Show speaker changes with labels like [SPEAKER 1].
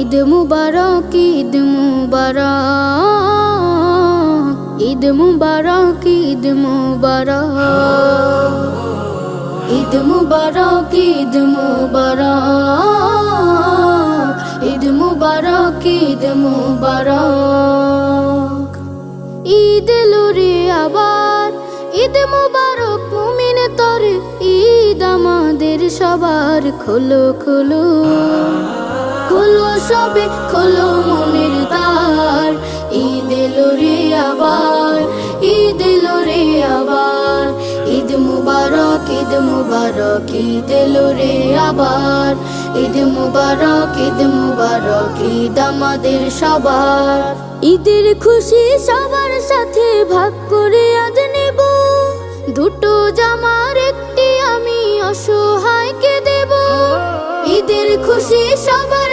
[SPEAKER 1] ঈদ মুবারক, ঈদ মুবারক, ঈদ মুবারক, ঈদ মুবারক, ঈদ মুবারক, ঈদ মুবারক, ঈদ মুবারক, ঈদ মুবারক। ঈদ এলো রে আবার, ঈদ মুবারক মুমিন তরে, ঈদ আমাদের সবার। খোলো খোলো খোলো সবে খোলো মনের দ্বার, ঈদ এলো রে আবার, ঈদ এলো রে আবার। ঈদ মুবারক, ঈদ মুবারক, ঈদ এলো রে আবার। ঈদ মুবারক, ঈদ মুবারক, ঈদ আমাদের সবার। ঈদের খুশি সবার সাথে ভাগ করে আজ নেব, দুটো জামার একটি আমি অসহায়কে দেব। ঈদের খুশি সবার